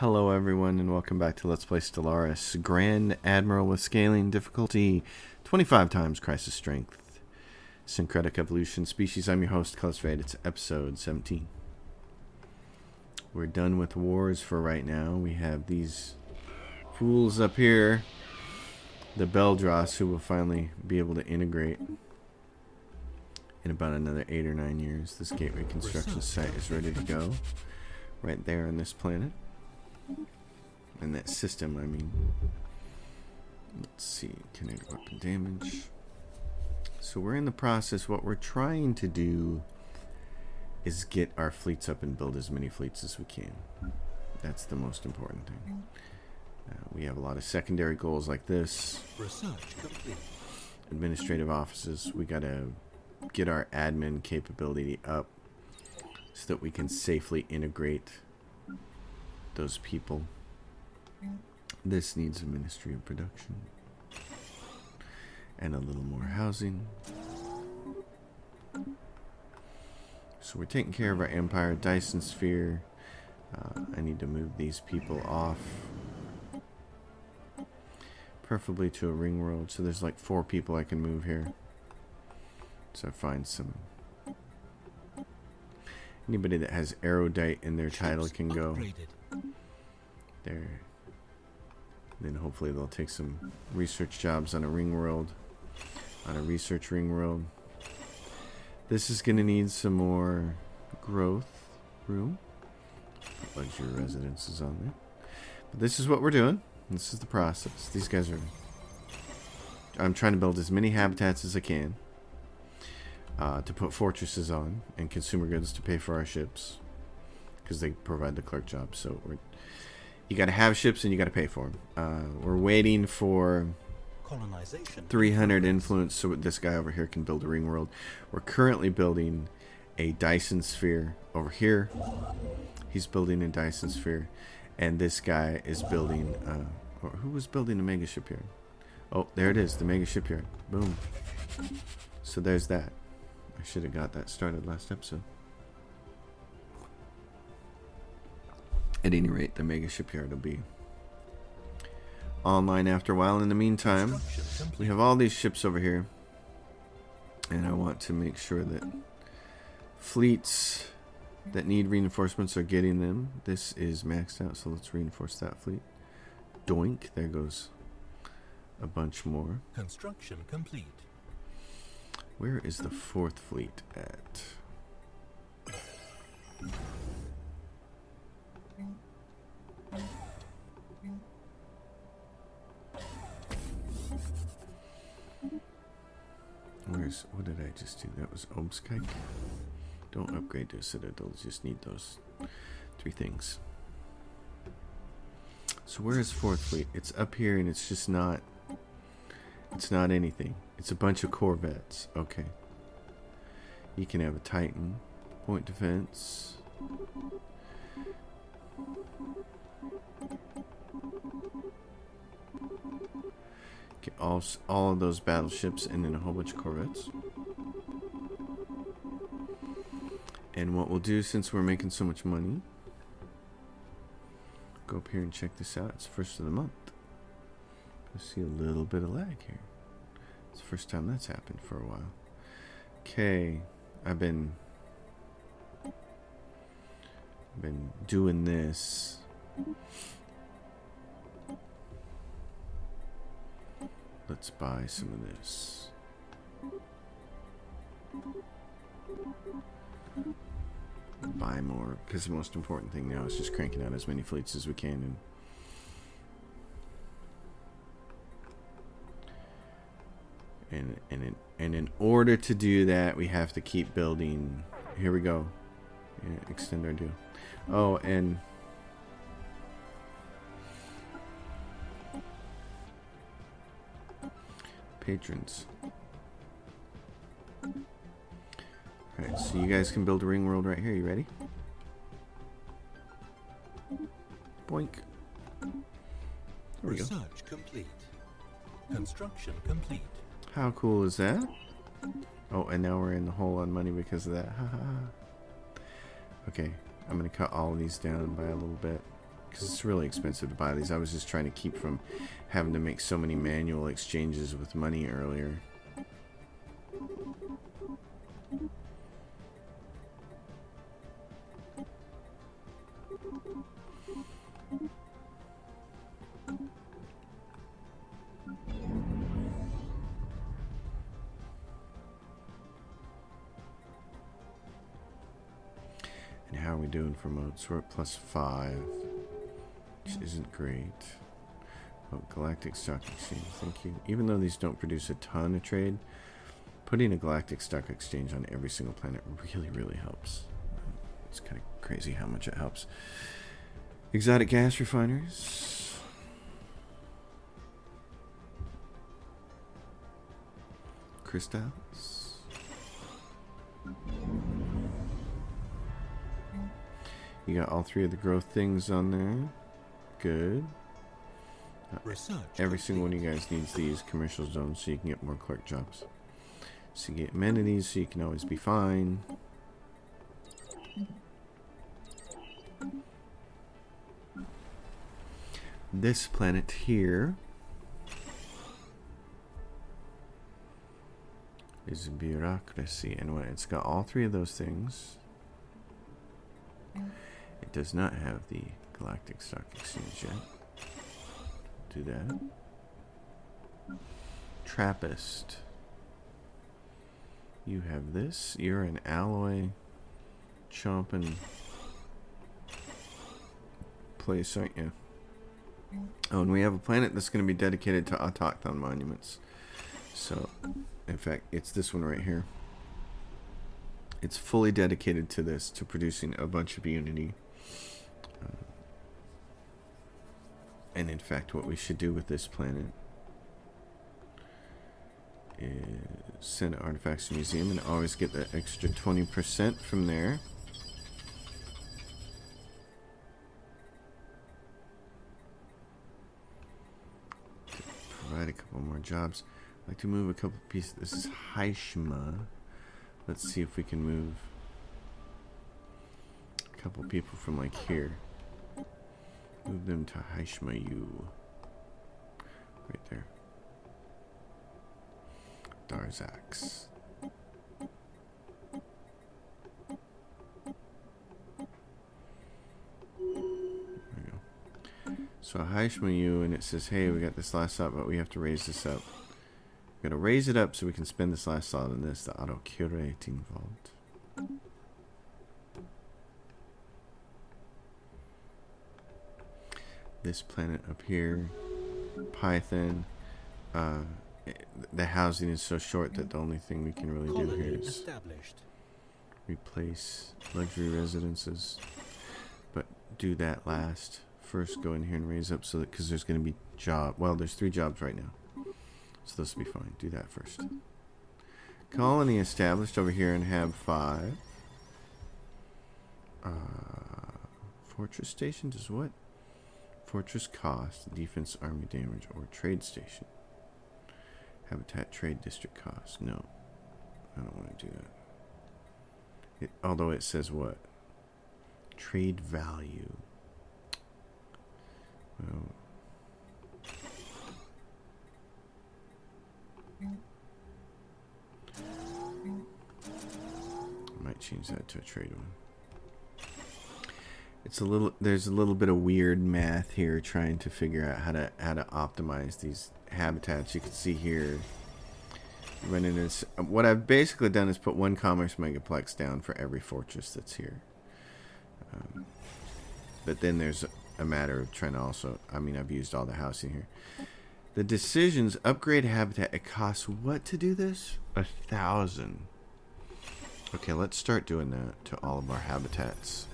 Hello everyone and welcome back to Let's Play Stellaris. Grand Admiral with scaling difficulty 25 times crisis strength. Syncretic evolution species. I'm your host, Cultivated. It's episode 17. We're done with wars for right now. We have these fools up here, the Beldros, who will finally be able to integrate in about another 8 or 9 years. This gateway construction site is ready to go right there on this planet. And that system, I mean, let's see, kinetic weapon damage. So we're in the process. What we're trying to do is get our fleets up and build as many fleets as we can. That's the most important thing. We have a lot of secondary goals like this. Administrative offices. We got to get our admin capability up so that we can safely integrate those people. This needs a Ministry of Production and a little more housing. So we're taking care of our empire. Dyson sphere. I need to move these people off, preferably to a ring world. So there's like 4 people I can move here. So find some. Anybody that has erudite in their title can go there. Then hopefully they'll take some research jobs on a ring world, on a research ring world. This is going to need some more growth room. Luxury residences on there. But this is what we're doing. This is the process. These guys are... I'm trying to build as many habitats as I can to put fortresses on and consumer goods to pay for our ships, because they provide the clerk job. So you got to have ships and you got to pay for them. We're waiting for 300 influence so this guy over here can build a ring world. We're currently building a Dyson sphere over here. He's building a Dyson sphere, and this guy is building or who was building a mega shipyard? Oh, there it is, the mega shipyard. Boom. So there's that. I should have got that started last episode. At any rate, the mega shipyard will be online after a while. In the meantime, we have all these ships over here, and I want to make sure that fleets that need reinforcements are getting them. This is maxed out, so let's reinforce that fleet. Doink, there goes a bunch more. Construction complete. Where is the 4th fleet at? What did I just do? That was Obskite. Don't upgrade to a citadel, just need those 3 things. So where is 4th fleet? It's up here, and it's just not, it's not anything. It's a bunch of corvettes. Okay. You can have a Titan. Point defense. Get all of those battleships and then a whole bunch of corvettes. And what we'll do, since we're making so much money, go up here and check this out. It's first of the month. I see a little bit of lag here. It's the first time that's happened for a while. Okay, I've been doing this. Let's buy some of this. Buy more, because the most important thing now is just cranking out as many fleets as we can. And in order to do that, we have to keep building. Here we go. Yeah, extend our deal. Oh, and patrons. Alright, so you guys can build a ring world right here. You ready? Boink. There we go. Research complete. Construction complete. How cool is that? Oh, and now we're in the hole on money because of that. Okay, I'm going to cut all of these down by a little bit. because it's really expensive to buy these. I was just trying to keep from having to make so many manual exchanges with money earlier. And how are we doing for modes? We're at +5, which isn't great. Oh, Galactic Stock Exchange, thank you. Even though these don't produce a ton of trade, putting a Galactic Stock Exchange on every single planet really, really helps. It's kind of crazy how much it helps. Exotic gas refiners. Crystals. You got all 3 of the growth things on there. Good. Every single one of you guys needs these commercial zones so you can get more clerk jobs. So you get amenities so you can always be fine. This planet here is bureaucracy, and when it's got all 3 of those things, it does not have the Galactic Stock Exchange yet. Do that. Trappist. You have this. You're an alloy chomping place, aren't you? Oh, and we have a planet that's going to be dedicated to autochthon monuments. So, in fact, it's this one right here. It's fully dedicated to this, to producing a bunch of unity. And in fact, what we should do with this planet is send artifacts to museum and always get that extra 20% from there. Provide a couple more jobs. I'd like to move a couple pieces. This is Haishma. Let's see if we can move a couple people from like here. Move them to Haishma U. Right there. Darzax. So Haishma U, and it says, hey, we got this last slot, but we have to raise this up. We're going to raise it up so we can spend this last slot on this, the auto-curating vault. This planet up here, Python, the housing is so short that the only thing we can really do here is replace luxury residences, but do that last. First go in here and raise up so that, because there's going to be there's 3 jobs right now, so this will be fine. Do that first. Colony established over here in Hab 5. Fortress station does what? Fortress cost, defense, army damage, or trade station. Habitat trade district cost. No, I don't want to do that. Although it says what? Trade value. Well, I might change that to a trade one. It's a little. There's a little bit of weird math here, trying to figure out how to optimize these habitats. You can see here, running this. What I've basically done is put 1 commerce megaplex down for every fortress that's here. But then there's a matter of trying to also. I mean, I've used all the housing here. The decisions upgrade habitat. It costs what to do this? 1,000. Okay, let's start doing that to all of our habitats.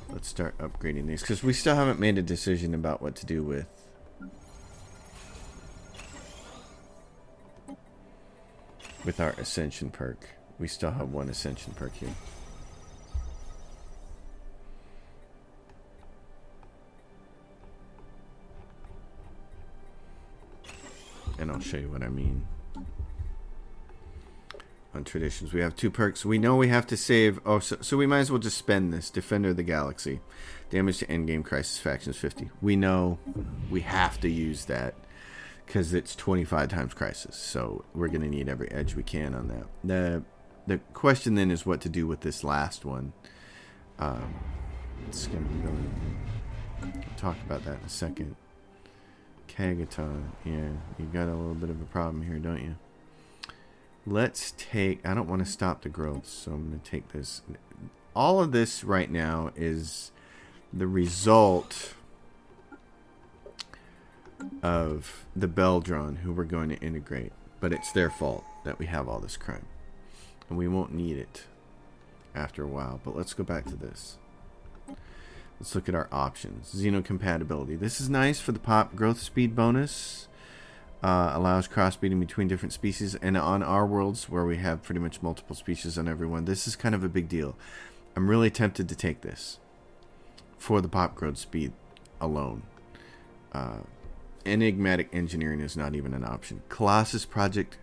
Let's start upgrading these, because we still haven't made a decision about what to do with our Ascension perk. We still have 1 Ascension perk here. And I'll show you what I mean. on traditions. We have 2 perks. We know we have to save. Oh, so we might as well just spend this. Defender of the Galaxy. Damage to endgame crisis factions 50. We know we have to use that because it's 25 times crisis. So we're going to need every edge we can on that. The question then is what to do with this last one. It's going to be going. We'll talk about that in a second. Kagaton. Yeah, you got a little bit of a problem here, don't you? Let's take... I don't want to stop the growth, so I'm going to take this. All of this right now is the result of the Beldron, who we're going to integrate. But it's their fault that we have all this crime. And we won't need it after a while. But let's go back to this. Let's look at our options. Xenocompatibility. This is nice for the pop growth speed bonus. Allows crossbreeding between different species. And on our worlds, where we have pretty much multiple species on everyone, this is kind of a big deal. I'm really tempted to take this for the pop growth speed alone. Enigmatic engineering is not even an option. Colossus Project.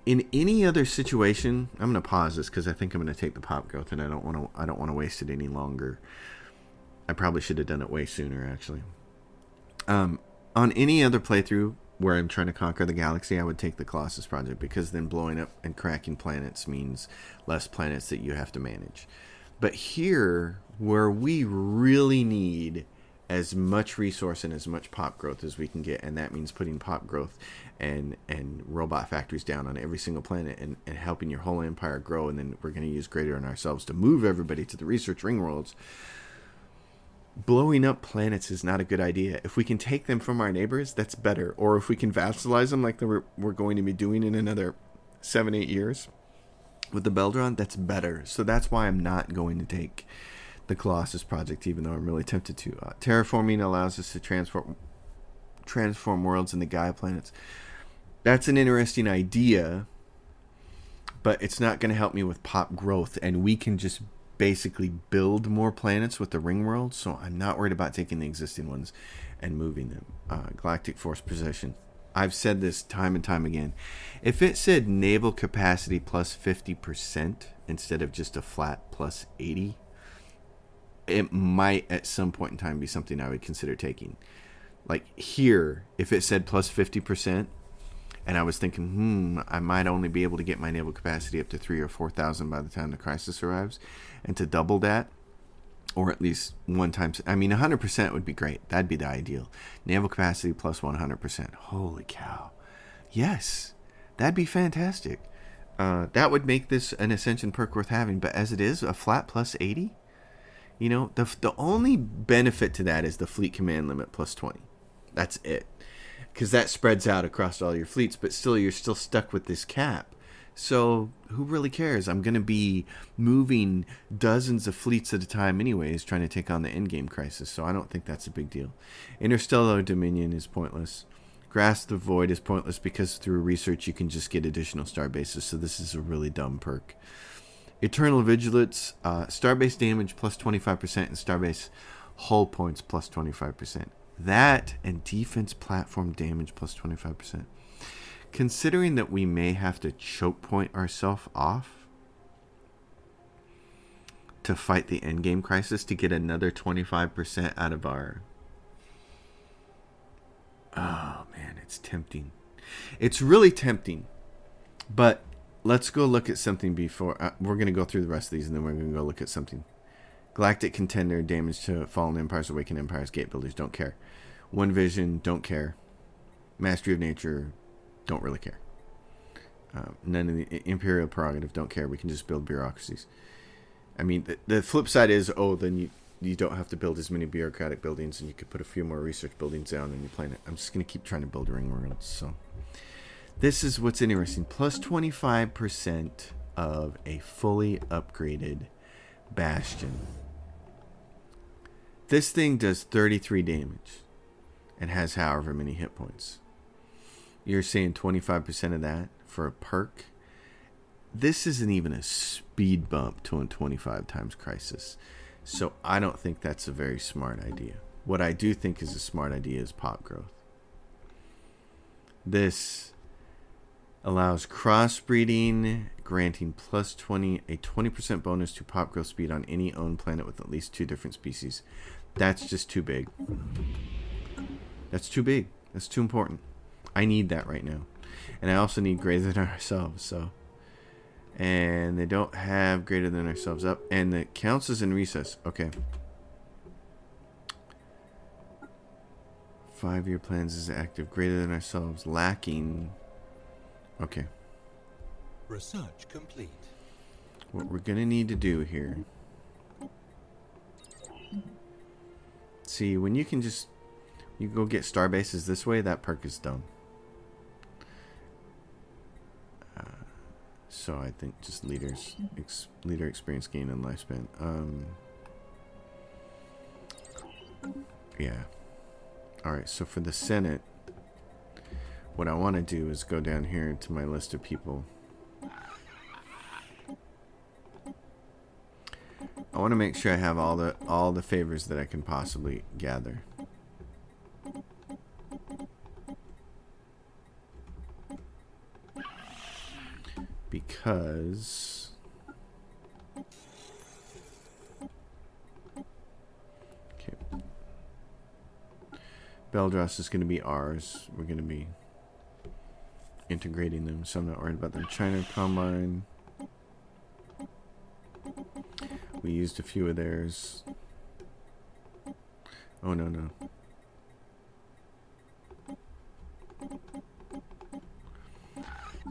In any other situation, I'm going to pause this because I think I'm going to take the pop growth, and I don't want to waste it any longer. I probably should have done it way sooner, actually. On any other playthrough where I'm trying to conquer the galaxy, I would take the Colossus Project, because then blowing up and cracking planets means less planets that you have to manage. But here, where we really need as much resource and as much pop growth as we can get, and that means putting pop growth and robot factories down on every single planet and helping your whole empire grow, and then we're going to use greater on ourselves to move everybody to the research ring worlds. Blowing up planets is not a good idea. If we can take them from our neighbors, that's better. Or if we can vassalize them like we're going to be doing in another 7-8 years with the Beldron, that's better. So that's why I'm not going to take the Colossus Project, even though I'm really tempted to. Terraforming allows us to transform worlds into Gaia planets. That's an interesting idea, but it's not going to help me with pop growth, and we can just basically build more planets with the ring world, so I'm not worried about taking the existing ones and moving them. Galactic Force Possession. I've said this time and time again. If it said naval capacity plus 50% instead of just a flat plus 80, it might at some point in time be something I would consider taking. Like here, if it said plus 50%, and I was thinking, I might only be able to get my naval capacity up to 3,000 or 4,000 by the time the crisis arrives. And to double that, or at least 100% would be great. That'd be the ideal. Naval capacity plus 100%. Holy cow. Yes, that'd be fantastic. That would make this an Ascension perk worth having. But as it is, a flat plus 80? You know, the only benefit to that is the fleet command limit plus 20. That's it. Because that spreads out across all your fleets, but still, you're still stuck with this cap. So who really cares? I'm going to be moving dozens of fleets at a time anyways, trying to take on the endgame crisis. So I don't think that's a big deal. Interstellar Dominion is pointless. Grasp the Void is pointless because through research you can just get additional star bases. So this is a really dumb perk. Eternal Vigilance, starbase damage plus 25% and starbase hull points plus 25%. That and defense platform damage plus 25%. Considering that we may have to choke point ourselves off to fight the endgame crisis to get another 25% out of our... Oh man, it's tempting. It's really tempting. But let's go look at something before... we're going to go through the rest of these and then we're going to go look at something. Galactic Contender, damage to fallen empires, awakened empires, gate builders, don't care. One Vision, don't care. Mastery of Nature, don't really care. None of the Imperial Prerogative, don't care. We can just build bureaucracies. I mean, the flip side is, then you don't have to build as many bureaucratic buildings, and you could put a few more research buildings down on your planet. I'm just going to keep trying to build ring worlds. So this is what's interesting. Plus 25% of a fully upgraded Bastion. This thing does 33 damage and has however many hit points. You're saying 25% of that for a perk? This isn't even a speed bump to a 25 times crisis. So I don't think that's a very smart idea. What I do think is a smart idea is pop growth. This Allows crossbreeding, granting plus 20, a 20% bonus to pop growth speed on any owned planet with at least 2 different species. That's just too big. That's too big. That's too important. I need that right now. And I also need greater than ourselves, so. And they don't have greater than ourselves up. And it counts as in recess. Okay. 5-year plans is active. Greater than ourselves. Lacking. Okay. Research complete. What we're going to need to do here. See, when you can just... You go get star bases this way, that perk is dumb. So I think just leader experience gain and lifespan. Yeah. Alright, so for the Senate, what I want to do is go down here to my list of people. I want to make sure I have all the favors that I can possibly gather. Because okay, Beldros is going to be ours. We're going to be integrating them, so I'm not worried about them. China Combine. We used a few of theirs. Oh no.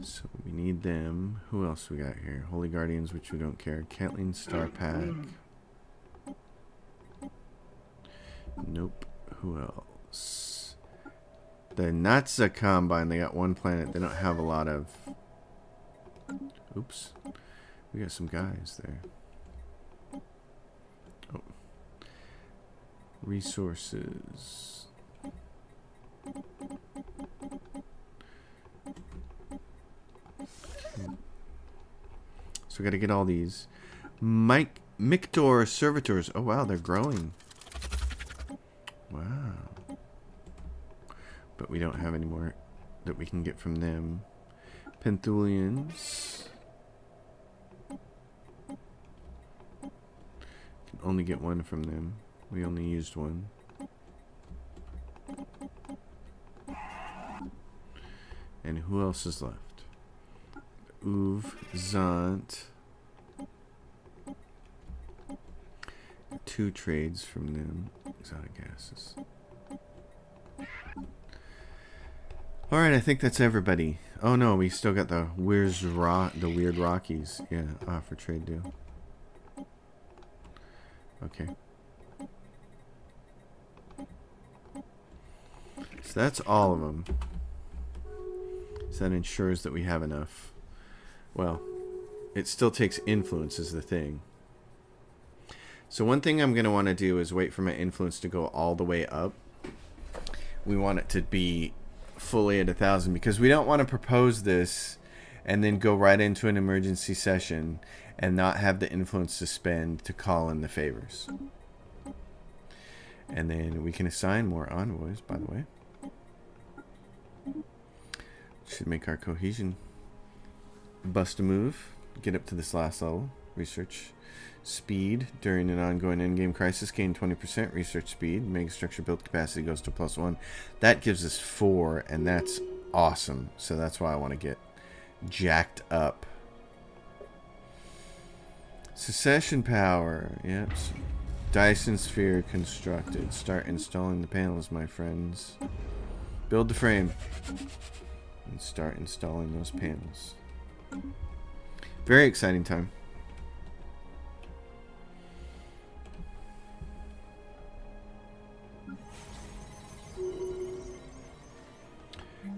So we need them. Who else we got here? Holy Guardians, which we don't care. Kathleen Star Pack. Nope. Who else? The Natsa Combine. They got 1 planet. They don't have a lot of... Oops. We got some guys there. Oh. Resources. So we got to get all these. Mictor servitors. Oh wow, they're growing. Wow. But we don't have any more that we can get from them. Penthulians. Can only get 1 from them. We only used 1. And who else is left? Uv, Zant. 2 trades from them. Exotic gases. Alright, I think that's everybody. Oh no, we still got the weird Rockies. Yeah, offer trade deal. Okay. So that's all of them. So that ensures that we have enough. Well, it still takes influence is the thing. So one thing I'm going to want to do is wait for my influence to go all the way up. We want it to be fully at 1,000 because we don't want to propose this and then go right into an emergency session and not have the influence to spend to call in the favors. And then we can assign more envoys, by the way. Should make our cohesion bust a move. Get up to this last level. Research speed during an ongoing endgame crisis. Gain 20% research speed. Megastructure build capacity goes to +1. That gives us 4, and that's awesome. So that's why I want to get jacked up. Secession power. Yep. Dyson sphere constructed. Start installing the panels, my friends. Build the frame. And start installing those panels. Very exciting time.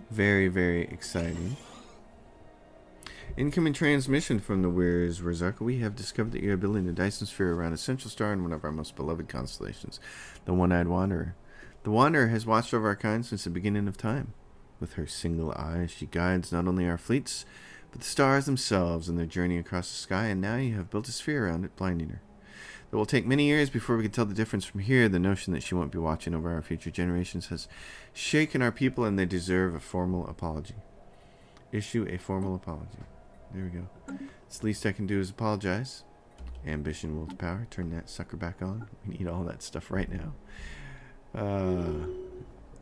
Very, very exciting. Incoming transmission from the Weirs Razarka. We have discovered that you are building a Dyson sphere around a central star in one of our most beloved constellations, the One-Eyed Wanderer. The Wanderer has watched over our kind since the beginning of time. With her single eye, she guides not only our fleets, but the stars themselves in their journey across the sky, and now you have built a sphere around it, blinding her. It will take many years before we can tell the difference from here. The notion that she won't be watching over our future generations has shaken our people, and they deserve a formal apology. issue a formal apology. There we go. It's the least I can do is apologize. Ambition, will to power. Turn that sucker back on. We need all that stuff right now.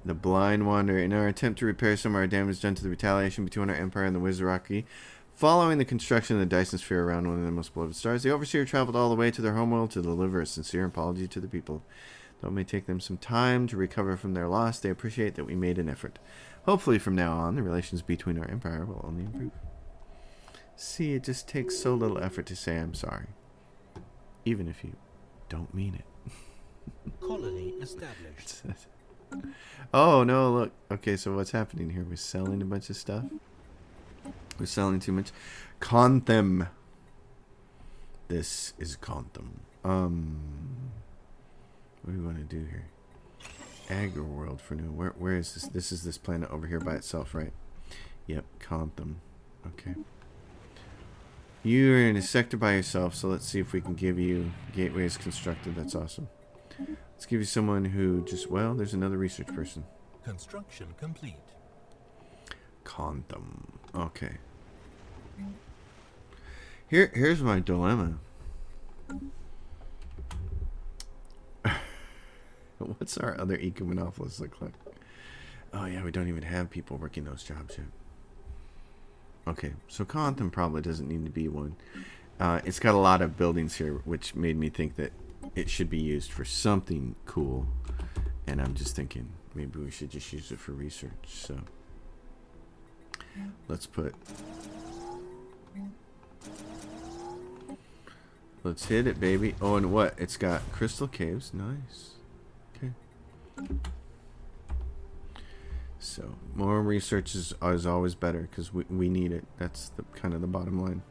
The Blind Wanderer. In our attempt to repair some of our damage done to the retaliation between our empire and the Wizardry, following the construction of the Dyson sphere around one of their most beloved stars, the Overseer traveled all the way to their homeworld to deliver a sincere apology to the people. Though it may take them some time to recover from their loss, they appreciate that we made an effort. Hopefully from now on, the relations between our empire will only improve. See, it just takes so little effort to say I'm sorry. Even if you don't mean it. Colony established. Oh, no, look. Okay, so what's happening here? We're selling a bunch of stuff. We're selling too much. Conthem. This is Conthem. What do we want to do here? Agri world for new. Where is this? This is this planet over here by itself, right? Yep, Conthem. Okay. You're in a sector by yourself, so let's see if we can give you gateways constructed. That's awesome. Let's give you someone who just, well, there's another research person. Construction complete. Conthem. Okay. Here's my dilemma. What's our other eco-monopolists look like? Oh yeah, we don't even have people working those jobs yet. Okay, so Conthem probably doesn't need to be one. It's got a lot of buildings here, which made me think that it should be used for something cool. And I'm just thinking maybe we should just use it for research. So let's hit it, baby. Oh, and what? It's got crystal caves. Nice. Okay. So more research is always better because we need it. That's the kind of the bottom line.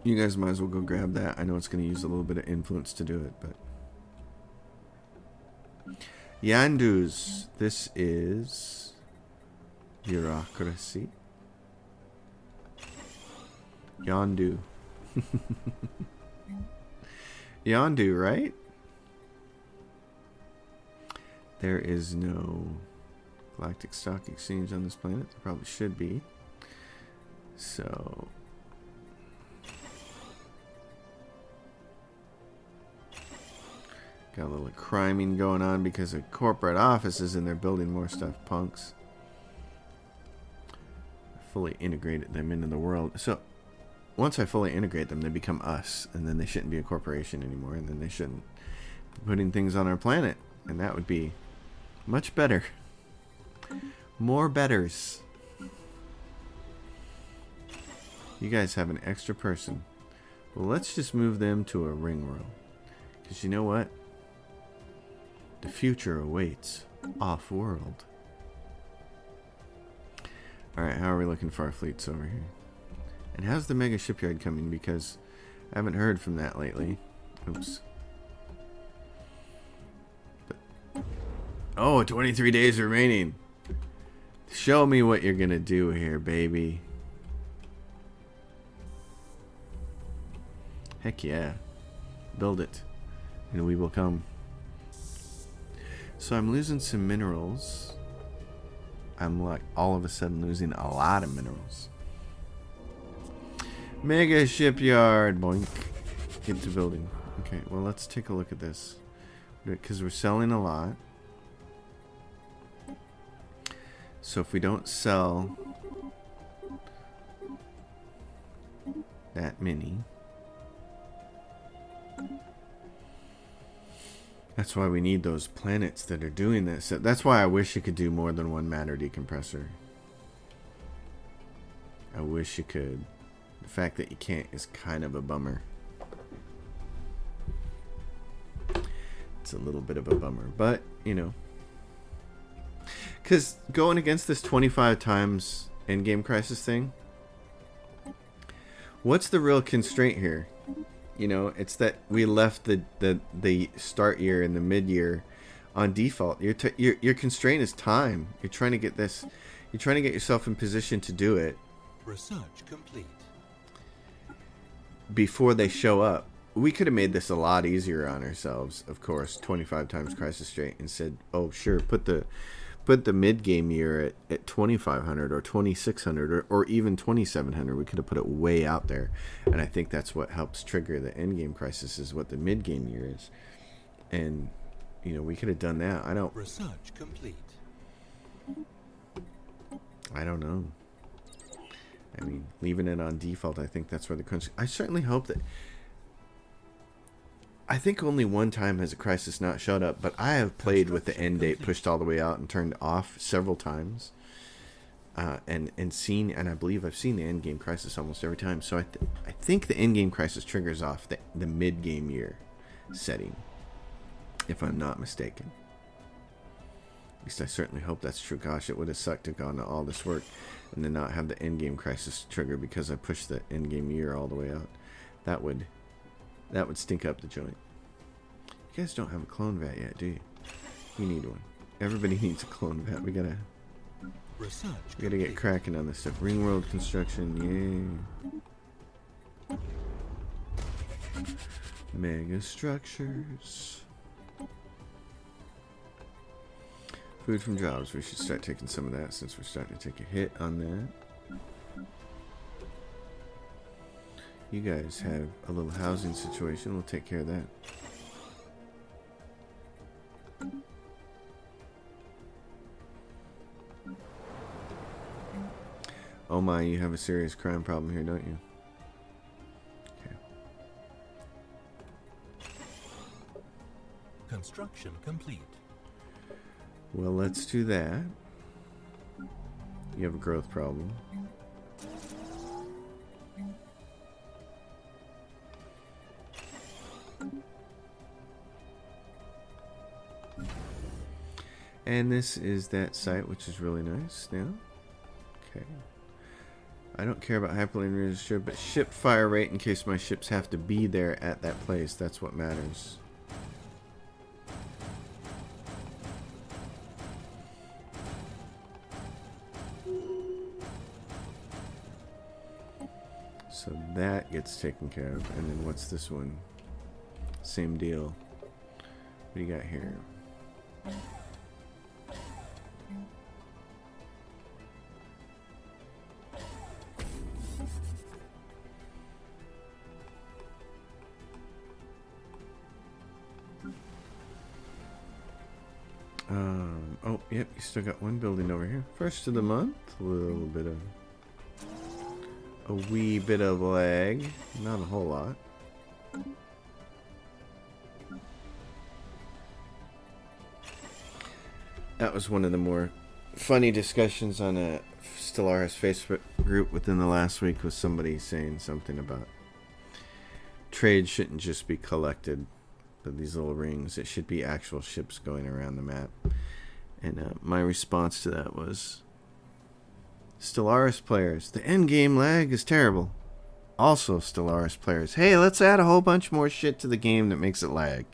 You guys might as well go grab that. I know it's going to use a little bit of influence to do it, but Yandus. This is bureaucracy. Yondu. Yondu, right? There is no Galactic Stock Exchange on this planet. There probably should be. So got a little criming going on because of corporate offices and they're building more stuff, punks. Fully integrated them into the world. So once I fully integrate them, they become us, and then they shouldn't be a corporation anymore, and then they shouldn't be putting things on our planet, and that would be much better. More betters. You guys have an extra person. Well, let's just move them to a ring world. Because you know what? The future awaits off-world. Alright, how are we looking for our fleets over here? And how's the mega shipyard coming? Because I haven't heard from that lately. Oops. But, oh, 23 days remaining. Show me what you're going to do here, baby. Heck yeah. Build it. And we will come. So I'm losing some minerals. I'm like all of a sudden losing a lot of minerals. Mega shipyard. Boink. Get to building. Okay, well let's take a look at this. Because we're selling a lot. So if we don't sell that many, that's why we need those planets that are doing this. So that's why I wish you could do more than one matter decompressor. I wish you could. The fact that you can't is kind of a bummer. It's a little bit of a bummer, but you know, because going against this 25 times endgame crisis thing, what's the real constraint here? You know, it's that we left the start year and the mid year on default. Your constraint is time. You're trying to get this. You're trying to get yourself in position to do it. Research complete. Before they show up. We could have made this a lot easier on ourselves, of course. 25 times crisis straight and said, "Oh, sure, put the put the mid-game year at 2,500 or 2,600 or even 2,700. We could have put it way out there. And I think that's what helps trigger the endgame crisis is what the mid-game year is. And, you know, we could have done that. Research complete. I don't know. I mean, leaving it on default, I think that's where the crunch... I certainly hope that... I think only one time has a crisis not showed up, but I have played with the end date pushed all the way out and turned off several times. And seen, and I believe I've seen the end game crisis almost every time. So I think the end game crisis triggers off the mid-game year setting, if I'm not mistaken. At least I certainly hope that's true. Gosh, it would have sucked to have gone to all this work and then not have the end game crisis trigger because I pushed the end game year all the way out. That would stink up the joint. You guys don't have a clone vat yet, do you? You need one. Everybody needs a clone vat. We gotta get cracking on this stuff. Ring world construction, yay. Mega structures. Food from jobs. We should start taking some of that since we're starting to take a hit on that. You guys have a little housing situation. We'll take care of that. Oh my, you have a serious crime problem here, don't you? Okay. Construction complete. Well, let's do that. You have a growth problem. And this is that site, which is really nice now. Okay. I don't care about hyperlane register, but ship fire rate in case my ships have to be there at that place. That's what matters. So that gets taken care of. And then what's this one? Same deal. What do you got here? Oh, yep, you still got one building over here. First of the month, a wee bit of lag, not a whole lot. That was one of the more funny discussions on a Stellaris Facebook group within the last week, was somebody saying something about trade shouldn't just be collected, but these little rings, it should be actual ships going around the map. And my response to that was, Stellaris players, the endgame lag is terrible. Also, Stellaris players, hey, let's add a whole bunch more shit to the game that makes it lag.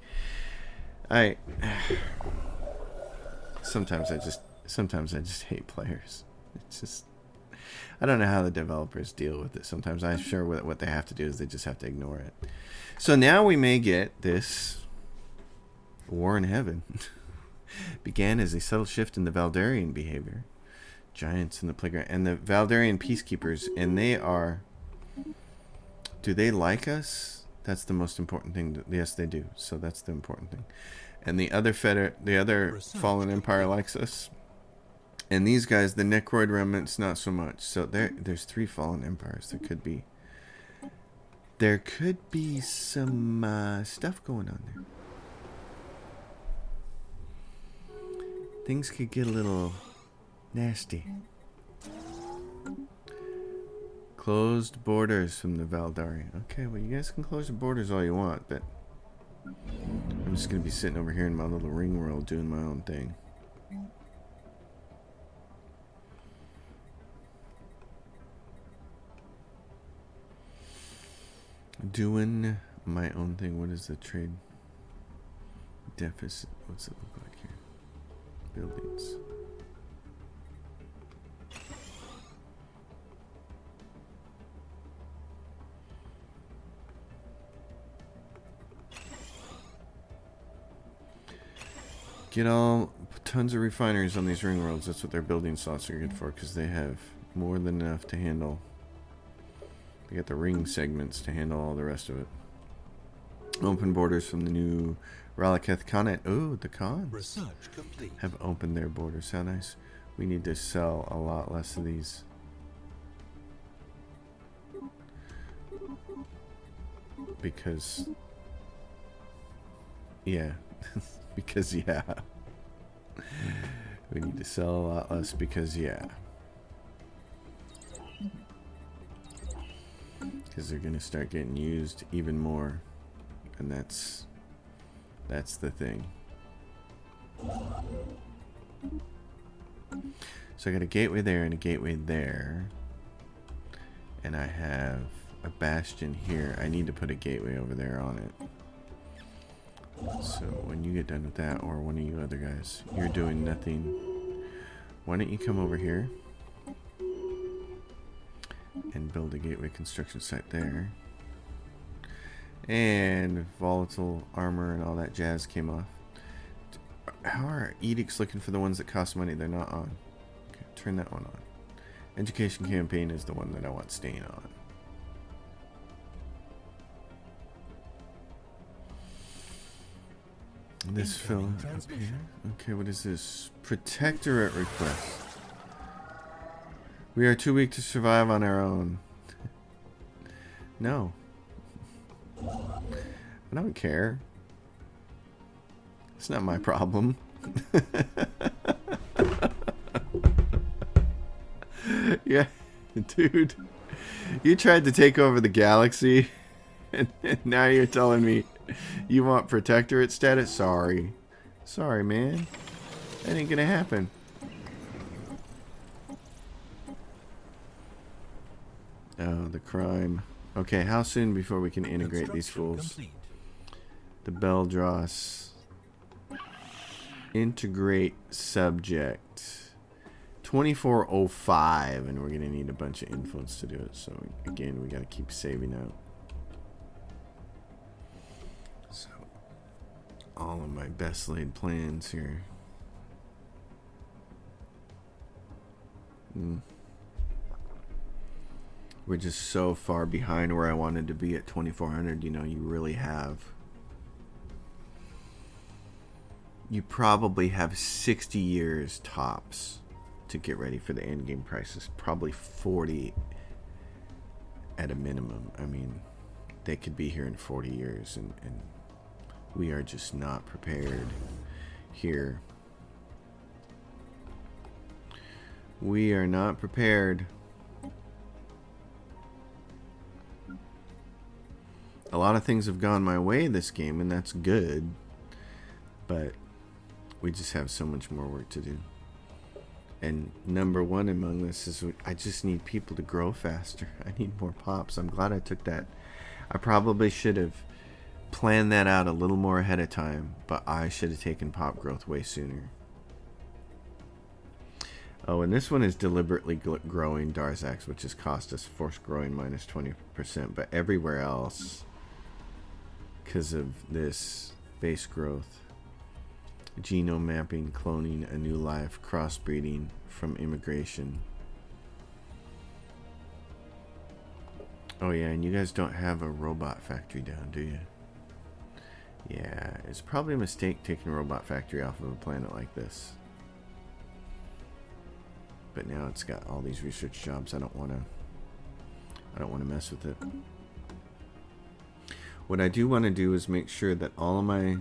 Sometimes I just hate players. It's just, I don't know how the developers deal with it. Sometimes I'm sure what they have to do is they just have to ignore it. So now we may get this war in heaven. Began as a subtle shift in the Valdarian behavior. Giants in the playground. And the Valdarian peacekeepers. And they are... Do they like us? That's the most important thing. Yes, they do. So that's the important thing. And the other fallen empire likes us. And these guys, the Necroid remnants, not so much. So there's 3 fallen empires. There could be some stuff going on there. Things could get a little nasty. Closed borders from the Valdari. Okay, well, you guys can close the borders all you want, but I'm just going to be sitting over here in my little ring world doing my own thing. Doing my own thing. What is the trade deficit? What's it look like here? Buildings. Get tons of refineries on these ring worlds. That's what their building slots are good for, because they have more than enough to handle. They got the ring segments to handle all the rest of it. Open borders from the new Relics Connet. Oh, the cons Research complete. have opened their borders. How nice. We need to sell a lot less of these. Because, yeah. Because, yeah. We need to sell a lot less because, yeah. Because they're going to start getting used even more. And that's the thing. So I got a gateway there and a gateway there. And I have a bastion here. I need to put a gateway over there on it. So when you get done with that, or one of you other guys, you're doing nothing. Why don't you come over here and build a gateway construction site there. And volatile armor and all that jazz came off. How are edicts looking for the ones that cost money? They're not on. Okay, turn that one on. Education campaign is the one that I want staying on. This fella up here. Okay, what is this? Protectorate request. We are too weak to survive on our own. No. I don't care. It's not my problem. Yeah, dude. You tried to take over the galaxy, and now you're telling me you want protectorate status? Sorry. Sorry, man. That ain't gonna happen. Oh, the crime. Okay, how soon before we can integrate these fools? Complete. The Beldross. Integrate subject. 2405, and we're gonna need a bunch of influence to do it. So again, we gotta keep saving up. So all of my best laid plans here. We're just so far behind where I wanted to be at 2400. You know, you really have. You probably have 60 years tops to get ready for the endgame prices. Probably 40 at a minimum. I mean, they could be here in 40 years, and we are just not prepared here. We are not prepared. A lot of things have gone my way this game, and that's good. But we just have so much more work to do. And number one among this is I just need people to grow faster. I need more pops. I'm glad I took that. I probably should have planned that out a little more ahead of time, but I should have taken pop growth way sooner. Oh, and this one is deliberately growing Darzax, which has cost us force growing minus 20%, but everywhere else, because of this base growth, genome mapping, cloning, a new life, crossbreeding from immigration. Oh yeah, and you guys don't have a robot factory down, do you? Yeah, it's probably a mistake taking a robot factory off of a planet like this. But now it's got all these research jobs. I don't want to mess with it. What I do want to do is make sure that all of my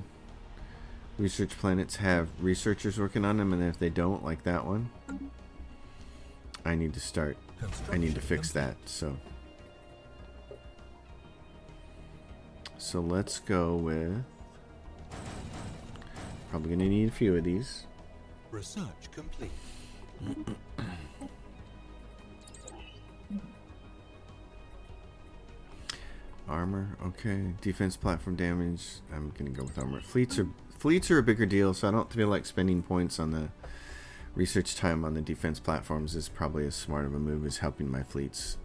research planets have researchers working on them, and if they don't, like that one, I need to fix that. So let's go with, probably gonna need a few of these. Research complete. Armor, okay. Defense platform damage. I'm gonna go with armor. Fleets are a bigger deal, so I don't feel like spending points on the research time on the defense platforms is probably as smart of a move as helping my fleets.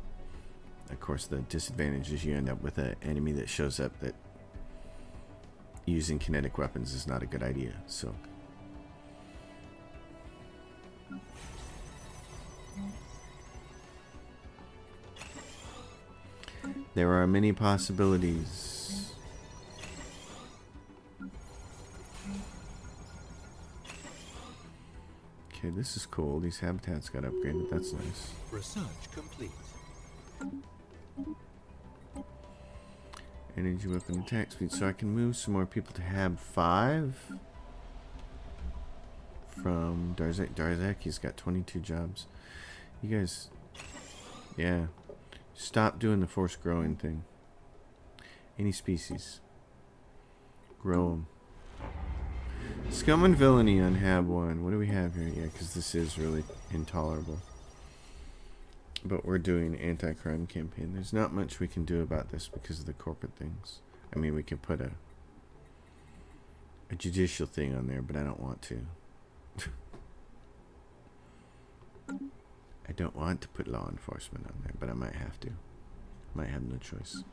Of course, the disadvantage is you end up with an enemy that shows up that using kinetic weapons is not a good idea. So There are many possibilities. Okay, this is cool. These habitats got upgraded. That's nice. Research complete. Energy weapon attack speed. So I can move some more people to Hab 5. From Darzak. Darzaki's got 22 jobs. You guys... Yeah. Stop doing the forced growing thing. Any species. Grow them. Scum and villainy on Hab 1. What do we have here? Yeah, because this is really intolerable. But we're doing an anti-crime campaign. There's not much we can do about this because of the corporate things. I mean, we can put a judicial thing on there, but I don't want to. I don't want to put law enforcement on there, but I might have to. Might have no choice.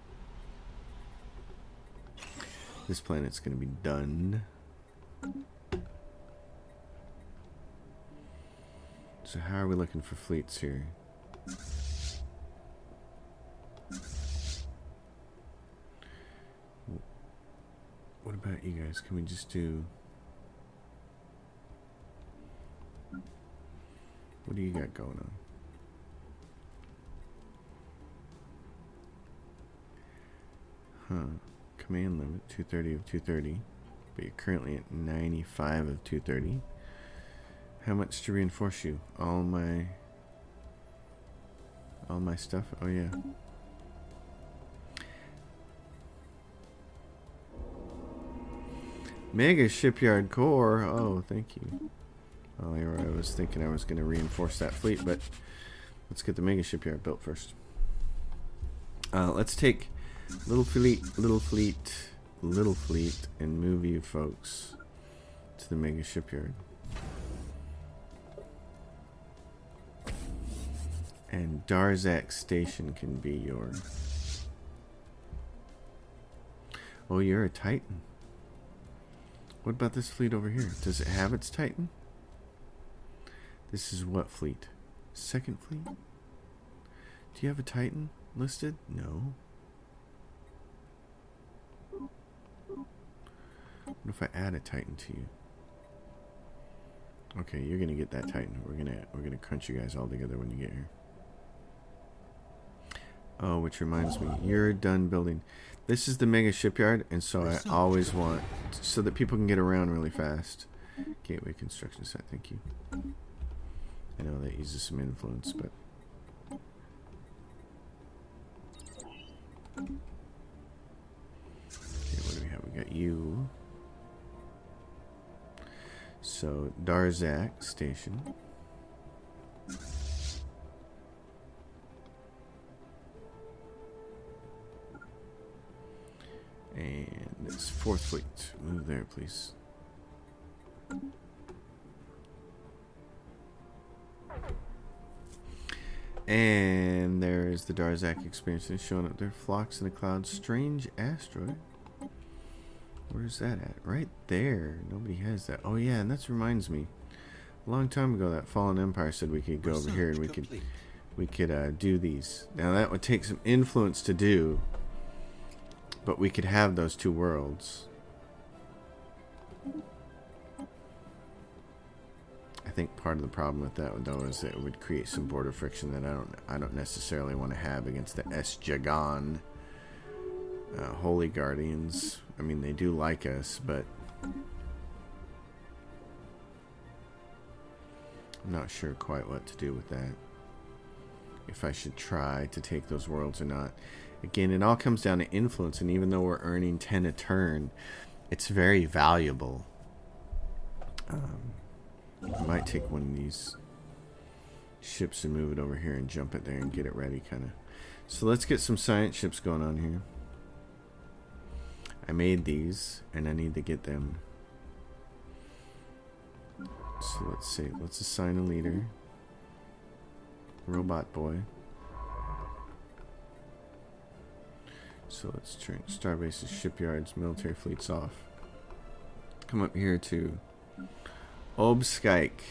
This planet's going to be done. So how are we looking for fleets here? What about you guys? Can we just do... What do you got going on? Huh. Command limit 230 of 230. But you're currently at 95 of 230. How much to reinforce you? All my stuff? Oh yeah. Mega shipyard core. Oh, thank you. Oh, you're right. I was thinking I was going to reinforce that fleet, but let's get the mega shipyard built first. Let's take little fleet, and move you folks to the mega shipyard. And Darzak Station can be your... Oh, you're a Titan. What about this fleet over here? Does it have its Titan? This is what fleet? Second fleet? Do you have a Titan listed? No. What if I add a Titan to you? Okay, you're gonna get that Titan. We're gonna crunch you guys all together when you get here. Oh, which reminds me, you're done building. This is the mega shipyard, and so I always want so that people can get around really fast. Gateway construction site, thank you. I know that uses some influence, but okay, what do we have? We got you. So Darzak Station. And it's fourth fleet. Move there, please. And there's the Darzak experience. It's showing up there. Flocks in the clouds. Strange asteroid. Where's that at? Right there. Nobody has that. Oh yeah, and that reminds me. A long time ago, that Fallen Empire said we could go over here and we could do these. Now that would take some influence to do. But we could have those two worlds. I think part of the problem with that, though, is that it would create some border friction that I don't necessarily want to have against the S-Jagan Holy Guardians. I mean, they do like us, but I'm not sure quite what to do with that. If I should try to take those worlds or not. Again, it all comes down to influence, and even though we're earning 10 a turn, it's very valuable. I might take one of these ships and move it over here and jump it there and get it ready, kind of. So let's get some science ships going on here. I made these, and I need to get them. So let's see. Let's assign a leader. Robot boy. So let's turn starbases, shipyards, military fleets off. Come up here to Obskike.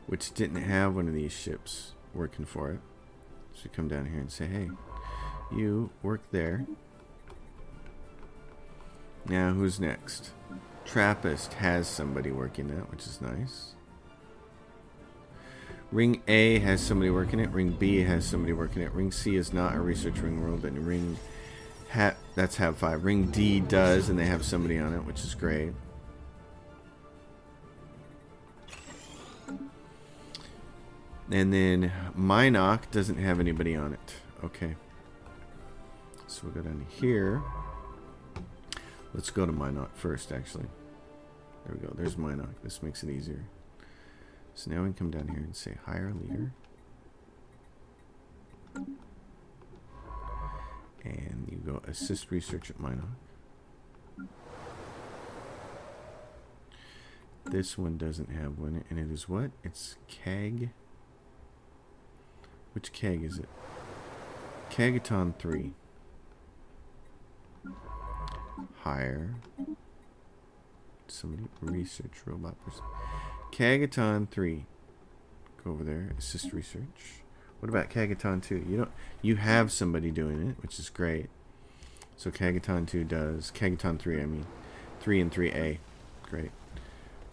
which didn't have one of these ships working for it. So we come down here and say, hey, you work there. Now who's next? Trappist has somebody working that, which is nice. Ring A has somebody working it. Ring B has somebody working it. Ring C is not a research ring world, and ring that's Hab 5. Ring D does, and they have somebody on it, which is great. And then Minok doesn't have anybody on it. Okay. So we'll go down here. Let's go to Minok first, actually. There we go. There's Minok. This makes it easier. So now we can come down here and say hire leader. And you go assist research at Minok. This one doesn't have one, and it is what? It's Keg. Which Keg is it? Kagaton 3. Hire somebody. Research robot person. Kagaton 3. Go over there. Assist research. What about Kagaton 2? You have somebody doing it, which is great. So Kagaton 2 does. Kagaton 3, I mean. 3 and 3A. Great.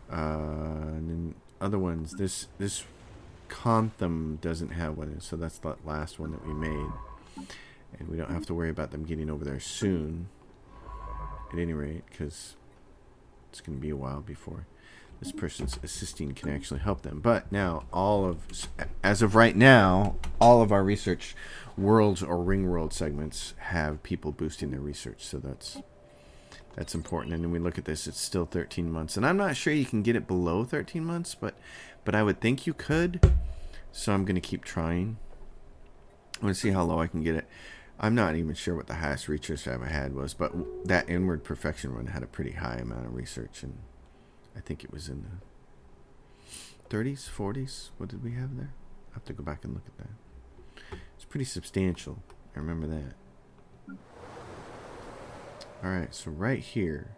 And then other ones. This Contham doesn't have one, so that's the last one that we made. And we don't have to worry about them getting over there soon. At any rate, because it's going to be a while before this person's assisting can actually help them. But now, as of right now, all of our research worlds or ring world segments have people boosting their research. So that's important. And then we look at this, it's still 13 months. And I'm not sure you can get it below 13 months, but I would think you could. So I'm going to keep trying. I want to see how low I can get it. I'm not even sure what the highest research I ever had was, but that Inward Perfection run had a pretty high amount of research, and I think it was in the 30s, 40s. What did we have there? I have to go back and look at that. It's pretty substantial. I remember that. Alright, so right here,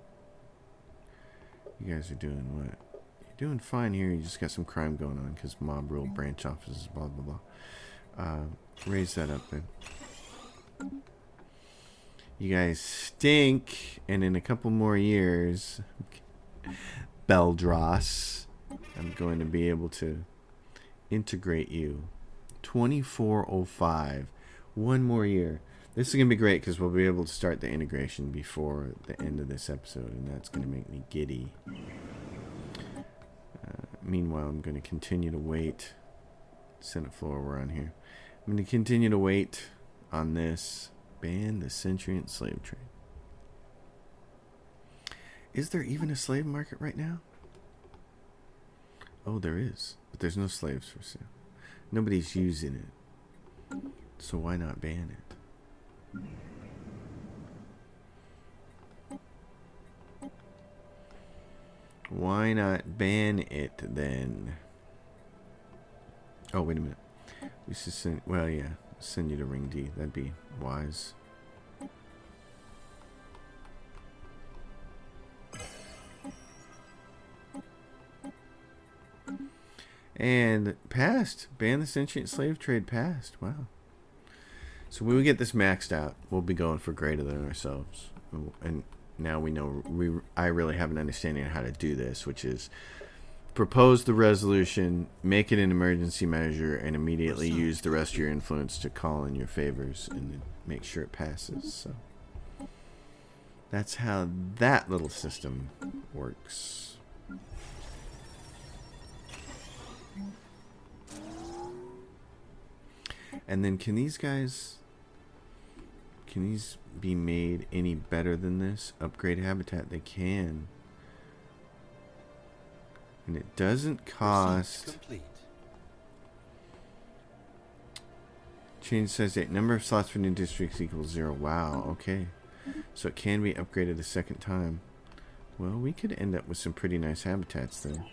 you guys are doing what? You're doing fine here. You just got some crime going on because mob rule, branch offices, blah, blah, blah. Raise that up, then. You guys stink, and in a couple more years, Beldross, I'm going to be able to integrate you. 2405. One more year. This is going to be great because we'll be able to start the integration before the end of this episode, and that's going to make me giddy. Meanwhile, I'm going to continue to wait. Senate floor, we're on here. I'm going to continue to wait on this. Ban the sentient slave trade. Is there even a slave market right now? Oh, there is. But there's no slaves for sale. Nobody's using it. So why not ban it? Why not ban it then? Oh, wait a minute. We should send... Well, yeah. Send you to Ring D. That'd be wise. And passed. Ban the sentient slave trade passed. Wow. So when we get this maxed out, we'll be going for greater than ourselves. And now we know I really have an understanding of how to do this, which is propose the resolution, make it an emergency measure, and immediately use the rest of your influence to call in your favors and then make sure it passes. So that's how that little system works. And then can these be made any better than this? Upgrade habitat, they can. And it doesn't cost. Change size date. Number of slots for new districts equals 0. Wow, okay. So it can be upgraded a second time. Well, we could end up with some pretty nice habitats there.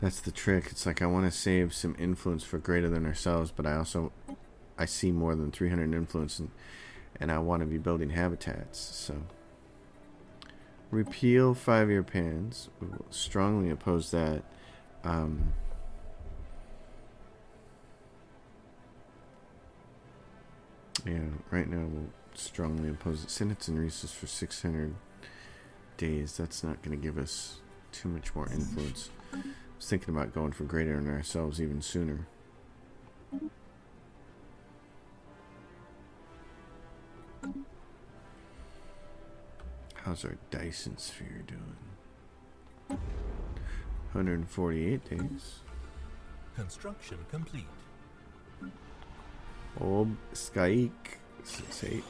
That's the trick. It's like I want to save some influence for greater than ourselves, but I see more than 300 influence, and I want to be building habitats. So Repeal 5-year bans. We will strongly oppose that. Yeah, right now we'll strongly oppose it. Senates and Recess for 600 days. That's not going to give us too much more influence. I was thinking about going for greater on ourselves even sooner. How's our Dyson sphere doing? 148 days. Construction complete. Oh, Skyek. 6-8.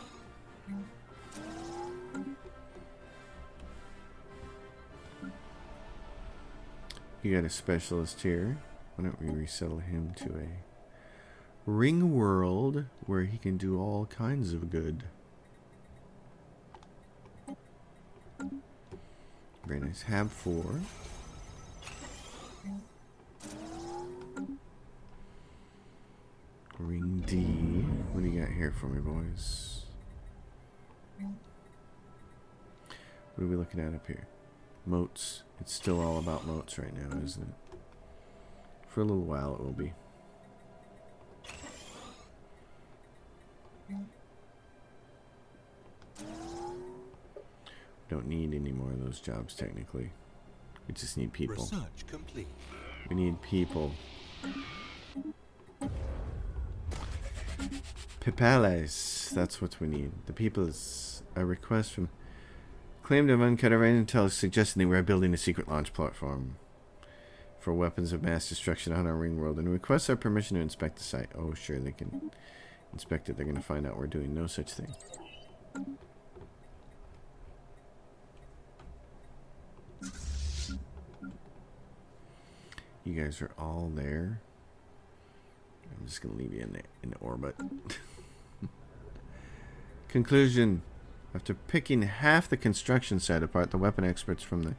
You got a specialist here. Why don't we resettle him to a ring world where he can do all kinds of good. Very nice. Hab 4. Ring D. What do you got here for me, boys? What are we looking at up here? Moats. It's still all about moats right now, isn't it? For a little while it will be. Don't need any more of those jobs technically. We just need people. Research complete. We need people. Pipales. That's what we need. The people is a request from claim to have uncut our intel suggesting that we're building a secret launch platform for weapons of mass destruction on our ring world and requests our permission to inspect the site. Oh, sure, they can inspect it. They're going to find out we're doing no such thing. You guys are all there. I'm just going to leave you in orbit. Conclusion. After picking half the construction site apart, the weapon experts from the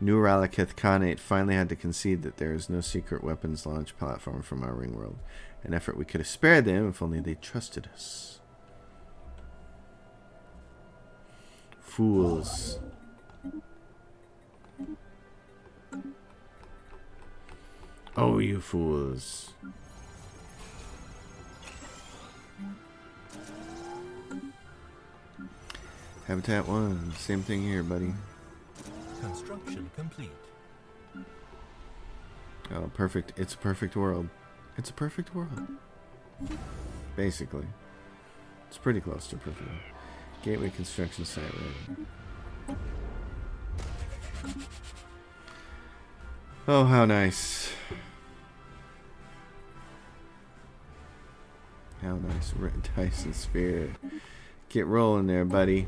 New Relics Khanate finally had to concede that there is no secret weapons launch platform from our ring world. An effort we could have spared them if only they trusted us. Fools. Oh, you fools. Habitat 1, same thing here, buddy. Construction complete. Oh, perfect. It's a perfect world. It's a perfect world. Basically. It's pretty close to perfect. Gateway construction site ready. Oh, how nice. How nice. Dyson sphere. Get rolling there, buddy.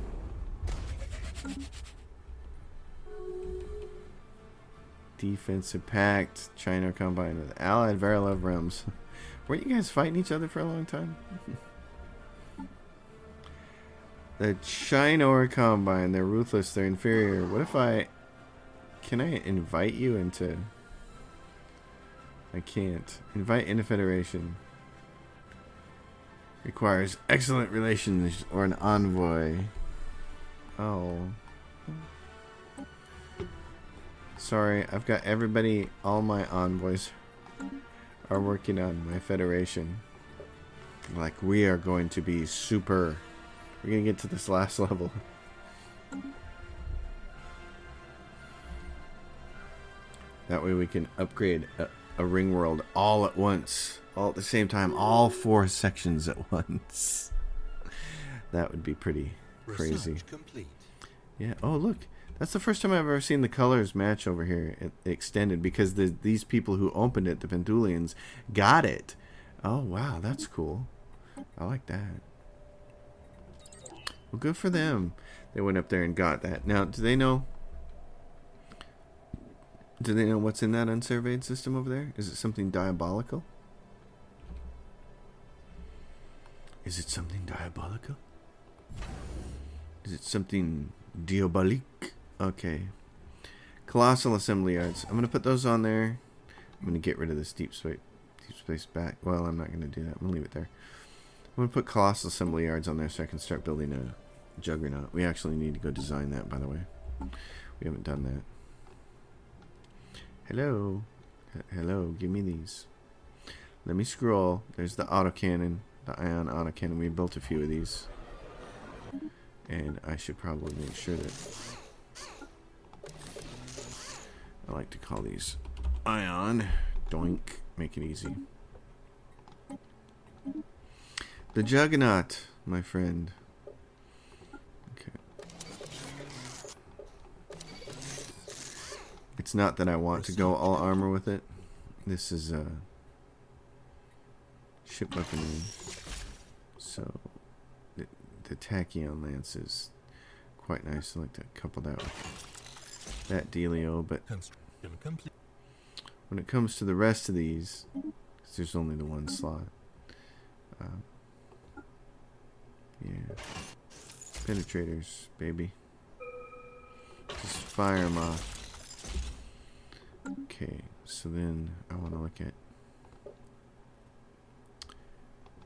Defensive pact. China combined with allied Verilov realms. Weren't you guys fighting each other for a long time? The China combine. They're ruthless. They're inferior. What if I... Can I invite you into... I can't. Invite into Federation. Requires excellent relations or an envoy. Oh. Sorry, I've got everybody, all my envoys are working on my Federation. Like, we are going to be super. We're going to get to this last level. That way we can upgrade a ring world all at once. All at the same time. All 4 sections at once. That would be pretty crazy. Research complete. Yeah. Oh, look. That's the first time I've ever seen the colors match over here extended because these people who opened it, the Pendulians, got it. Oh, wow. That's cool. I like that. Well, good for them. They went up there and got that. Now, do they know what's in that unsurveyed system over there? Is it something diabolical? Is it something diabolical? Is it something diabolique? Okay. Colossal assembly yards. I'm going to put those on there. I'm going to get rid of this deep space back. Well, I'm not going to do that. I'm going to leave it there. I'm going to put colossal assembly yards on there so I can start building a juggernaut. We actually need to go design that, by the way. We haven't done that. Hello. Hello, give me these. Let me scroll. There's the autocannon, the ion autocannon. We built a few of these. And I should probably make sure that... I like to call these ion. Doink. Make it easy. The Juggernaut, my friend. Okay. It's not that I want to go all armor with it. This is ship weaponry. So the Tachyon lance is quite nice. I like to couple that with that dealio, but when it comes to the rest of these, 'cause there's only the one slot. Yeah. Penetrators, baby. Just fire them off. Okay, so then I want to look at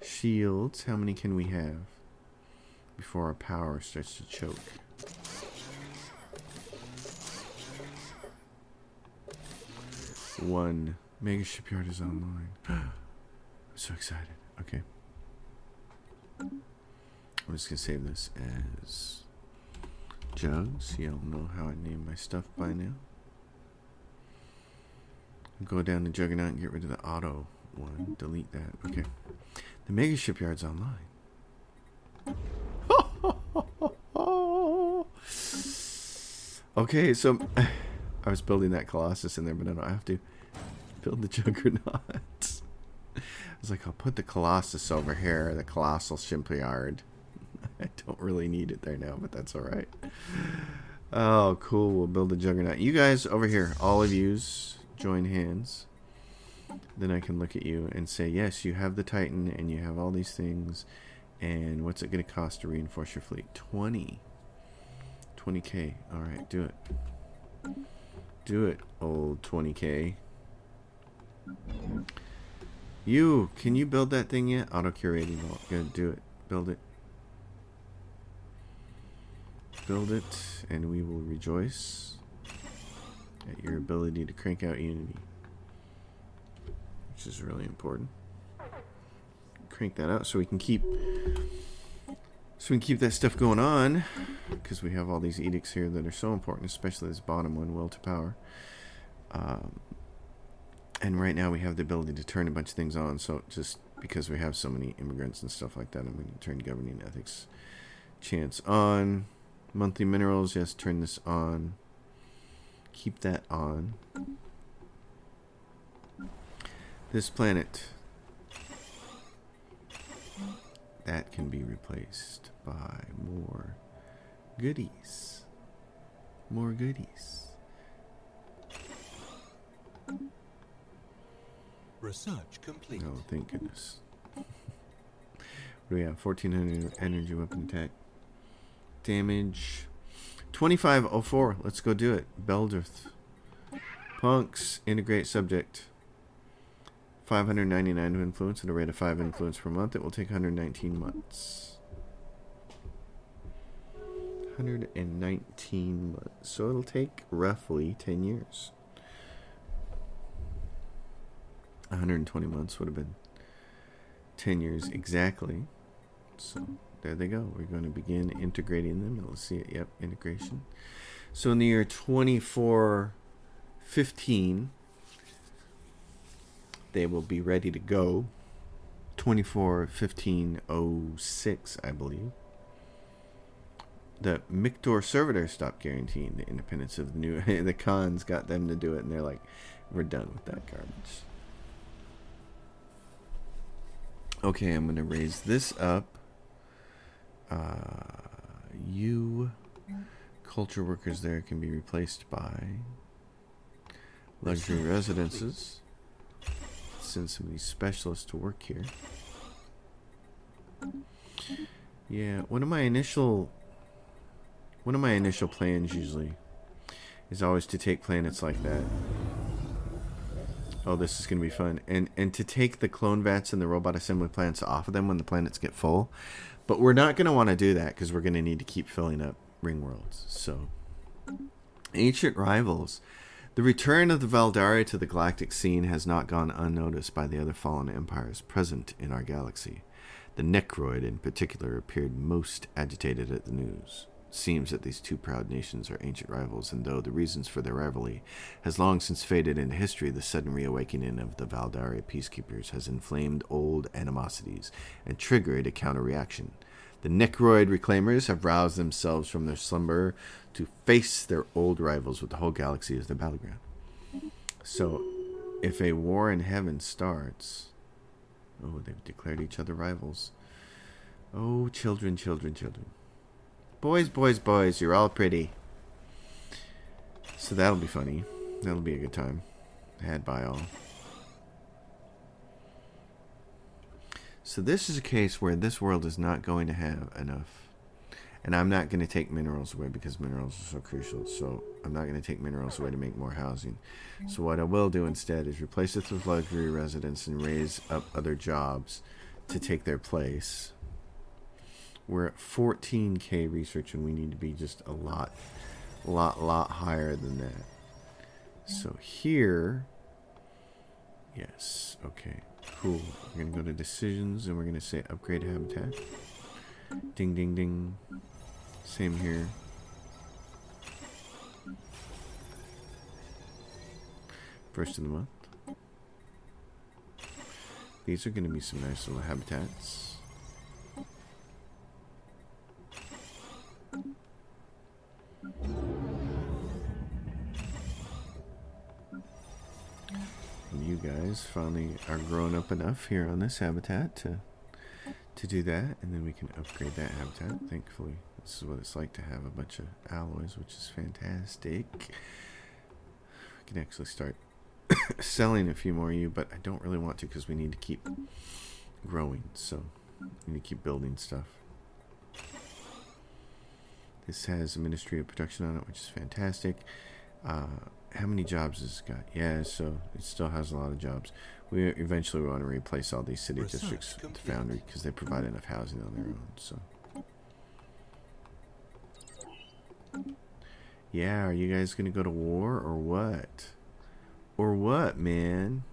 shields. How many can we have before our power starts to choke? One. Mega shipyard is online. I'm so excited. Okay. I'm just going to save this as jugs. Y'all know how I name my stuff by now. Go down to Juggernaut and get rid of the auto one. Delete that. Okay. The Mega Shipyard's online. Okay, so I was building that Colossus in there, but I don't have to build the Juggernaut. I was like, I'll put the Colossus over here, the Colossal Shipyard. I don't really need it there now, but that's alright. Oh, cool. We'll build the Juggernaut. You guys over here, all of yous, join hands. Then I can look at you and say, yes, you have the Titan and you have all these things. And what's it going to cost to reinforce your fleet? 20k. Alright, do it. Do it, old 20k. You, can you build that thing yet? Auto-curating. Good, do it. Build it. Build it, and we will rejoice at your ability to crank out Unity, which is really important. Crank that out so we can keep that stuff going on, because we have all these edicts here that are so important, especially this bottom one, will to power. And right now we have the ability to turn a bunch of things on, so just because we have so many immigrants and stuff like that, I'm going to turn governing ethics chance on. Monthly minerals, yes, turn this on. Keep that on. This planet, that can be replaced by more goodies. More goodies. Research complete. Oh, thank goodness. What do we have? 1400 energy weapon attack. Damage 2504. Let's go do it. Beldurth. Punks. Integrate subject. 599 of influence at a rate of 5 influence per month. It will take 119 months. 119 months. So it'll take roughly 10 years. 120 months would have been 10 years exactly. So there they go. We're going to begin integrating them. And let's see it. Yep, integration. So in the year 2415, they will be ready to go. 2415-06, I believe. The Mictor servitor stopped guaranteeing the independence of the new. The cons got them to do it, and they're like, we're done with that garbage. Okay, I'm going to raise this up. You culture workers there can be replaced by luxury residences. Send some of these specialists to work here. Yeah, one of my initial plans usually is always to take planets like that. Oh, this is going to be fun. And to take the clone vats and the robot assembly plants off of them when the planets get full. But we're not going to want to do that because we're going to need to keep filling up ring worlds. So Ancient rivals. The return of the Valdari to the galactic scene has not gone unnoticed by the other fallen empires present in our galaxy. The Necroid, in particular, appeared most agitated at the news. It seems that these two proud nations are ancient rivals, and though the reasons for their rivalry has long since faded into history, the sudden reawakening of the Valdari peacekeepers has inflamed old animosities and triggered a counter-reaction. The Necroid reclaimers have roused themselves from their slumber to face their old rivals with the whole galaxy as their battleground. So, if a war in heaven starts... Oh, they've declared each other rivals. Oh, children, children, children. Boys, boys, boys, you're all pretty. So that'll be funny. That'll be a good time. Had by all. So this is a case where this world is not going to have enough. And I'm not going to take minerals away because minerals are so crucial. So I'm not going to take minerals away to make more housing. So what I will do instead is replace it with luxury residents and raise up other jobs to take their place. We're at 14k research and we need to be just a lot higher than that. So here, yes, okay, cool. We're going to go to decisions and we're going to say upgrade habitat. Ding, ding, ding. Same here. First of the month. These are going to be some nice little habitats. And you guys finally are grown up enough here on this habitat to do that, and then we can upgrade that habitat. Thankfully, this is what it's like to have a bunch of alloys, which is fantastic. We can actually start selling a few more of you, but I don't really want to because we need to keep growing, so we need to keep building stuff. This has a Ministry of Production on it, which is fantastic. How many jobs has it got? Yeah, so it still has a lot of jobs. We eventually want to replace all these city districts with the Foundry because they provide enough housing on their own. So, yeah, are you guys gonna go to war or what? Or what, man?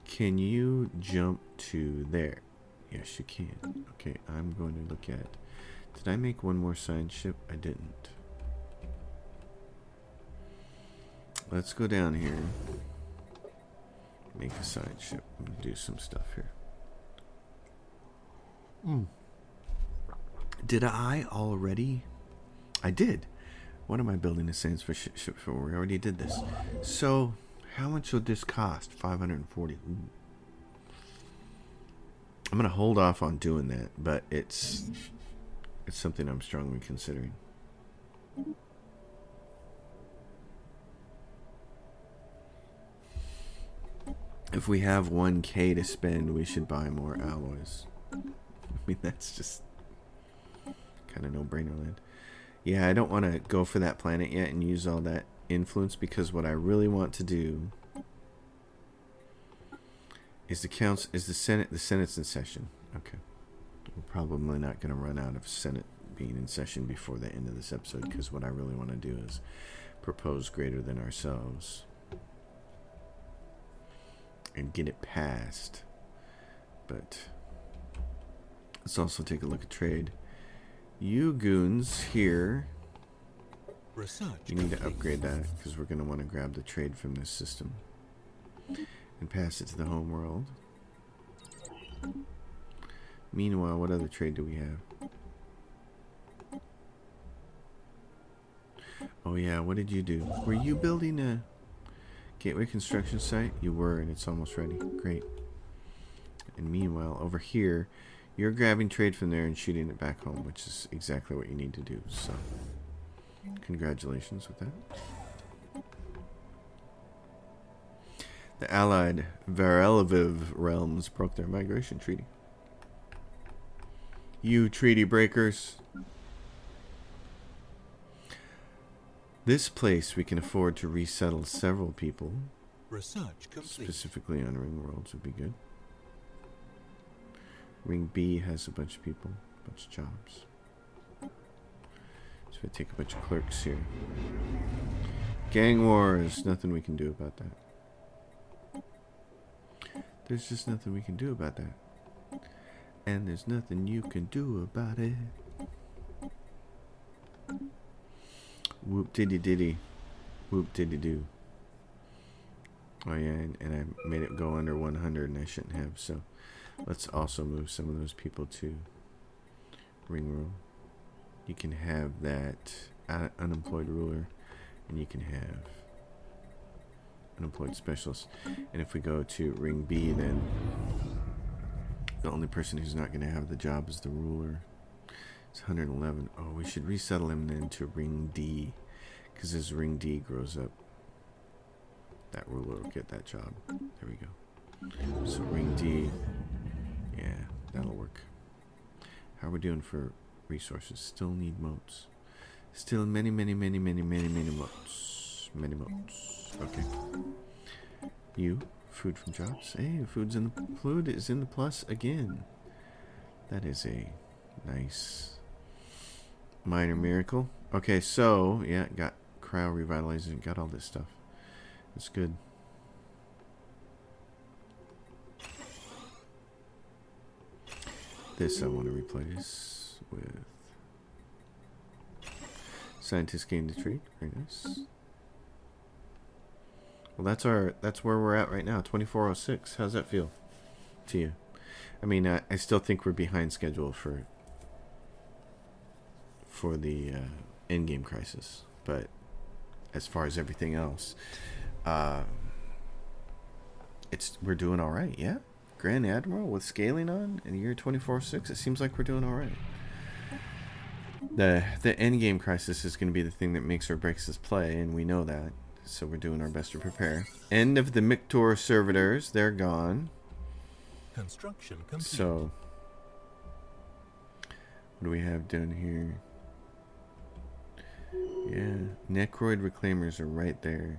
Can you jump to there? Yes, you can. Okay, I'm going to look at. Did I make one more science ship? I didn't. Let's go down here. Make a science ship and do some stuff here. Did I already? I did. What am I building a science for ship for? We already did this. So, how much would this cost? 540. Ooh. I'm gonna hold off on doing that, but it's something I'm strongly considering. If we have 1k to spend, we should buy more alloys. I mean, that's just kind of no-brainer land. Yeah, I don't want to go for that planet yet and use all that influence because what I really want to do is the Senate. The Senate's in session. Okay, we're probably not going to run out of Senate being in session before the end of this episode because what I really want to do is propose greater than ourselves and get it passed. But let's also take a look at trade. You goons here, you need to upgrade that because we're going to want to grab the trade from this system and pass it to the home world. Meanwhile, what other trade do we have? Oh yeah, what did you do? Were you building a gateway construction site? You were, and it's almost ready. Great. And meanwhile, over here, you're grabbing trade from there and shooting it back home, which is exactly what you need to do. So, congratulations with that. The allied Varelaviv realms broke their migration treaty. You treaty breakers. This place we can afford to resettle several people. Research complete. Specifically on ring worlds would be good. Ring B has a bunch of people, a bunch of jobs. It's gonna take a bunch of clerks here. Gang wars. Nothing we can do about that. There's just nothing we can do about that. And there's nothing you can do about it. Whoop diddy diddy. Whoop diddy do. Oh yeah, and I made it go under 100 and I shouldn't have, so let's also move some of those people to ring rule. You can have that unemployed ruler, and you can have unemployed specialist. And if we go to ring B, then the only person who's not going to have the job is the ruler. It's 111. Oh, we should resettle him then to ring D, because as ring D grows up, that ruler will get that job. There we go. So ring D, yeah, that'll work. How are we doing for resources? Still need motes. Still many motes. Many motes. Okay. You, food from jobs. Hey, food is in the plus again. That is a nice minor miracle. Okay, so yeah, got cryo revitalization, got all this stuff. It's good. This I want to replace with scientist gain to trade. Very nice. Well, that's where we're at right now. 2406. How's that feel to you? I mean, I still think we're behind schedule for the endgame crisis, but as far as everything else, we're doing all right. Yeah. Grand Admiral with scaling on in the year 2406, it seems like we're doing all right. The endgame crisis is going to be the thing that makes or breaks this play, and we know that, so we're doing our best to prepare. End of the Mictor servitors, they're gone. Construction complete. So, what do we have down here? Yeah, Necroid reclaimers are right there.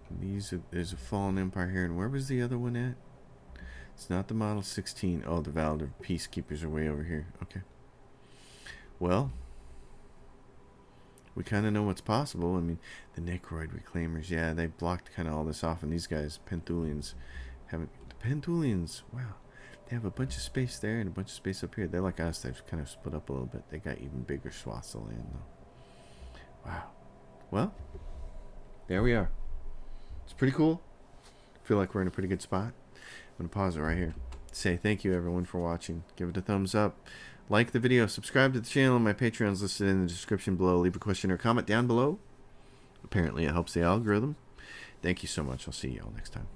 There's a fallen empire here, and where was the other one at? It's not the Model 16. Oh, the Valor Peacekeepers are way over here. Okay. Well, we kind of know what's possible. I mean, the Necroid reclaimers, yeah, they blocked kind of all this off, and these guys, Penthulians, haven't. The Penthulians, wow, they have a bunch of space there and a bunch of space up here. They're like us. They've kind of split up a little bit. They got even bigger swaths of land, though. Wow. Well, there we are. It's pretty cool. I feel like we're in a pretty good spot. I'm going to pause it right here. Say thank you, everyone, for watching. Give it a thumbs up. Like the video. Subscribe to the channel. My Patreon's listed in the description below. Leave a question or comment down below. Apparently, it helps the algorithm. Thank you so much. I'll see you all next time.